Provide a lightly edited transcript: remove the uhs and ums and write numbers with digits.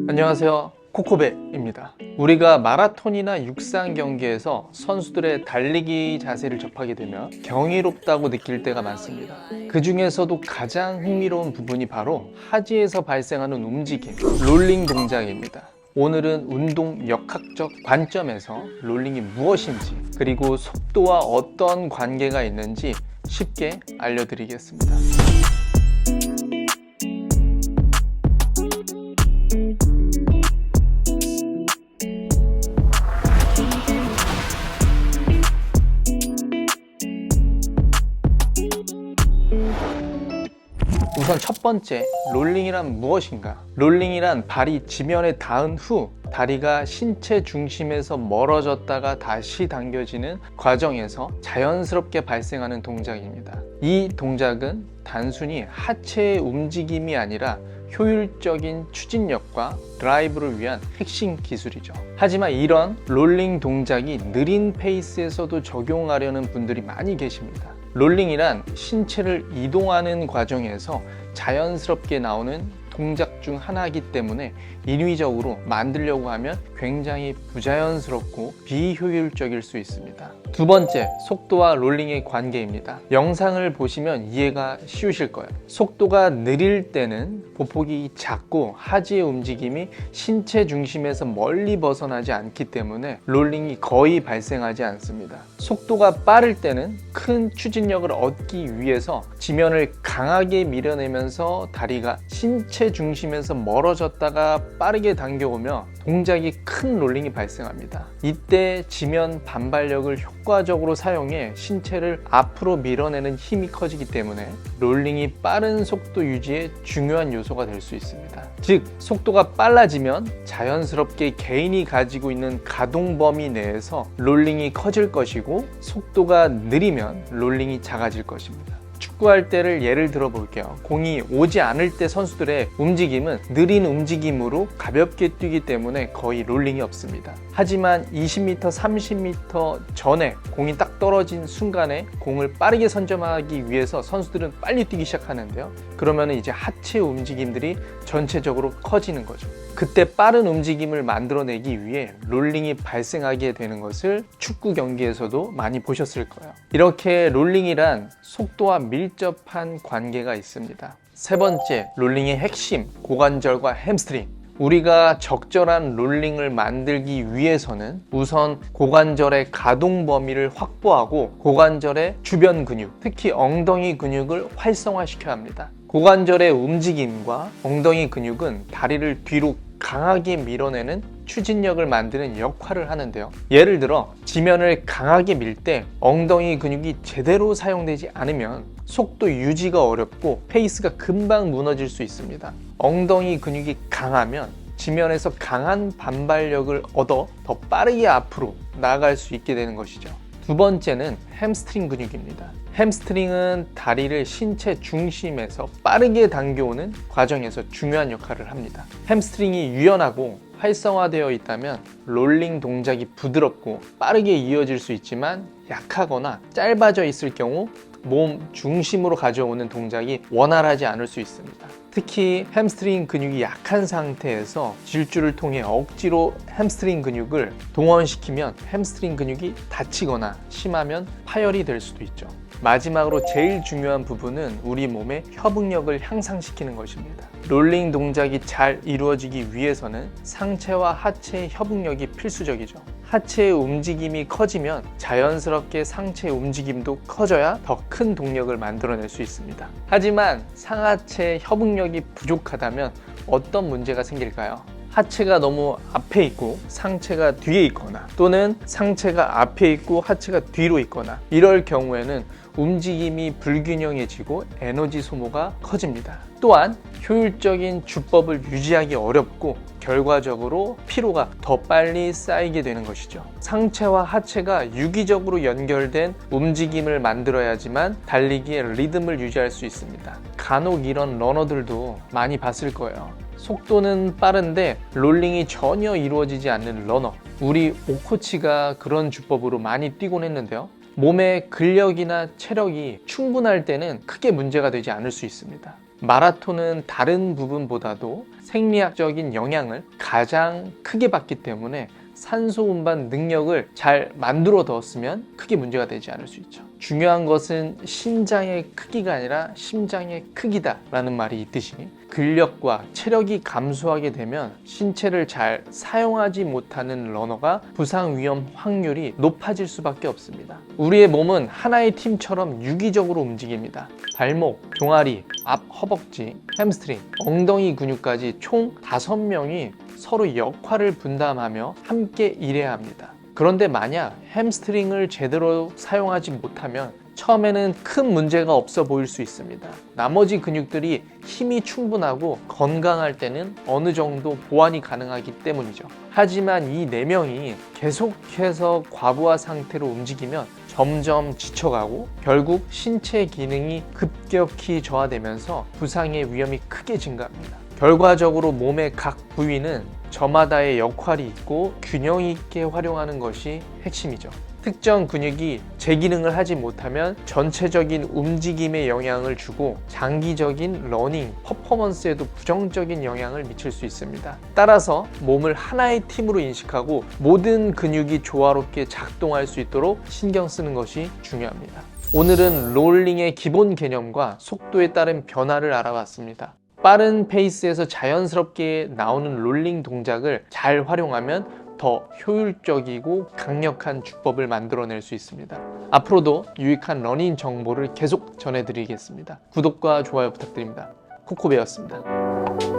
안녕하세요, 코코베입니다. 우리가 마라톤이나 육상 경기에서 선수들의 달리기 자세를 접하게 되면 경이롭다고 느낄 때가 많습니다. 그 중에서도 가장 흥미로운 부분이 바로 하지에서 발생하는 움직임, 롤링 동작입니다. 오늘은 운동 역학적 관점에서 롤링이 무엇인지, 그리고 속도와 어떤 관계가 있는지 쉽게 알려드리겠습니다. 우선 첫 번째, 롤링이란 무엇인가? 롤링이란 발이 지면에 닿은 후 다리가 신체 중심에서 멀어졌다가 다시 당겨지는 과정에서 자연스럽게 발생하는 동작입니다. 이 동작은 단순히 하체의 움직임이 아니라 효율적인 추진력과 드라이브를 위한 핵심 기술이죠. 하지만 이런 롤링 동작이 느린 페이스에서도 적용하려는 분들이 많이 계십니다. 롤링이란 신체를 이동하는 과정에서 자연스럽게 나오는 동작 중 하나이기 때문에 인위적으로 만들려고 하면 굉장히 부자연스럽고 비효율적일 수 있습니다. 두 번째, 속도와 롤링의 관계입니다. 영상을 보시면 이해가 쉬우실 거예요. 속도가 느릴 때는 보폭이 작고 하지의 움직임이 신체 중심에서 멀리 벗어나지 않기 때문에 롤링이 거의 발생하지 않습니다. 속도가 빠를 때는 큰 추진력을 얻기 위해서 지면을 강하게 밀어내면서 다리가 신체 중심에서 멀어졌다가 빠르게 당겨오며 동작이 큰 롤링이 발생합니다. 이때 지면 반발력을 효과적으로 사용해 신체를 앞으로 밀어내는 힘이 커지기 때문에 롤링이 빠른 속도 유지에 중요한 요소가 될 수 있습니다. 즉, 속도가 빨라지면 자연스럽게 개인이 가지고 있는 가동 범위 내에서 롤링이 커질 것이고, 속도가 느리면 롤링이 작아질 것입니다. 축구할 때를 예를 들어 볼게요. 공이 오지 않을 때 선수들의 움직임은 느린 움직임으로 가볍게 뛰기 때문에 거의 롤링이 없습니다. 하지만 20m, 30m 전에 공이 딱 떨어진 순간에 공을 빠르게 선점하기 위해서 선수들은 빨리 뛰기 시작하는데요. 그러면 이제 하체 움직임들이 전체적으로 커지는 거죠. 그때 빠른 움직임을 만들어내기 위해 롤링이 발생하게 되는 것을 축구 경기에서도 많이 보셨을 거예요. 이렇게 롤링이란 속도와 밀접한 관계가 있습니다. 세 번째, 롤링의 핵심, 고관절과 햄스트링. 우리가 적절한 롤링을 만들기 위해서는 우선 고관절의 가동 범위를 확보하고 고관절의 주변 근육, 특히 엉덩이 근육을 활성화시켜야 합니다. 고관절의 움직임과 엉덩이 근육은 다리를 뒤로 강하게 밀어내는 추진력을 만드는 역할을 하는데요. 예를 들어 지면을 강하게 밀 때 엉덩이 근육이 제대로 사용되지 않으면 속도 유지가 어렵고 페이스가 금방 무너질 수 있습니다. 엉덩이 근육이 강하면 지면에서 강한 반발력을 얻어 더 빠르게 앞으로 나아갈 수 있게 되는 것이죠. 두 번째는 햄스트링 근육입니다. 햄스트링은 다리를 신체 중심에서 빠르게 당겨오는 과정에서 중요한 역할을 합니다. 햄스트링이 유연하고 활성화되어 있다면 롤링 동작이 부드럽고 빠르게 이어질 수 있지만, 약하거나 짧아져 있을 경우 몸 중심으로 가져오는 동작이 원활하지 않을 수 있습니다. 특히 햄스트링 근육이 약한 상태에서 질주를 통해 억지로 햄스트링 근육을 동원시키면 햄스트링 근육이 다치거나 심하면 파열이 될 수도 있죠. 마지막으로 제일 중요한 부분은 우리 몸의 협응력을 향상시키는 것입니다. 롤링 동작이 잘 이루어지기 위해서는 상체와 하체의 협응력이 필수적이죠. 하체의 움직임이 커지면 자연스럽게 상체의 움직임도 커져야 더 큰 동력을 만들어낼 수 있습니다. 하지만 상하체의 협응력이 부족하다면 어떤 문제가 생길까요? 하체가 너무 앞에 있고 상체가 뒤에 있거나, 또는 상체가 앞에 있고 하체가 뒤로 있거나, 이럴 경우에는 움직임이 불균형해지고 에너지 소모가 커집니다. 또한 효율적인 주법을 유지하기 어렵고 결과적으로 피로가 더 빨리 쌓이게 되는 것이죠. 상체와 하체가 유기적으로 연결된 움직임을 만들어야지만 달리기의 리듬을 유지할 수 있습니다. 간혹 이런 러너들도 많이 봤을 거예요. 속도는 빠른데 롤링이 전혀 이루어지지 않는 러너. 우리 오코치가 그런 주법으로 많이 뛰곤 했는데요. 몸의 근력이나 체력이 충분할 때는 크게 문제가 되지 않을 수 있습니다. 마라톤은 다른 부분보다도 생리학적인 영향을 가장 크게 받기 때문에 산소 운반 능력을 잘 만들어 뒀으면 크게 문제가 되지 않을 수 있죠. 중요한 것은 심장의 크기가 아니라 심장의 크기다 라는 말이 있듯이 근력과 체력이 감소하게 되면 신체를 잘 사용하지 못하는 러너가 부상 위험 확률이 높아질 수밖에 없습니다. 우리의 몸은 하나의 팀처럼 유기적으로 움직입니다. 발목, 종아리, 앞 허벅지, 햄스트링, 엉덩이 근육까지 총 5명이 서로 역할을 분담하며 함께 일해야 합니다. 그런데 만약 햄스트링을 제대로 사용하지 못하면 처음에는 큰 문제가 없어 보일 수 있습니다. 나머지 근육들이 힘이 충분하고 건강할 때는 어느 정도 보완이 가능하기 때문이죠. 하지만 이 4명이 계속해서 과부하 상태로 움직이면 점점 지쳐가고 결국 신체 기능이 급격히 저하되면서 부상의 위험이 크게 증가합니다. 결과적으로 몸의 각 부위는 저마다의 역할이 있고 균형 있게 활용하는 것이 핵심이죠. 특정 근육이 제 기능을 하지 못하면 전체적인 움직임에 영향을 주고 장기적인 러닝, 퍼포먼스에도 부정적인 영향을 미칠 수 있습니다. 따라서 몸을 하나의 팀으로 인식하고 모든 근육이 조화롭게 작동할 수 있도록 신경 쓰는 것이 중요합니다. 오늘은 롤링의 기본 개념과 속도에 따른 변화를 알아봤습니다. 빠른 페이스에서 자연스럽게 나오는 롤링 동작을 잘 활용하면 더 효율적이고 강력한 주법을 만들어낼 수 있습니다. 앞으로도 유익한 러닝 정보를 계속 전해드리겠습니다. 구독과 좋아요 부탁드립니다. 코코베였습니다.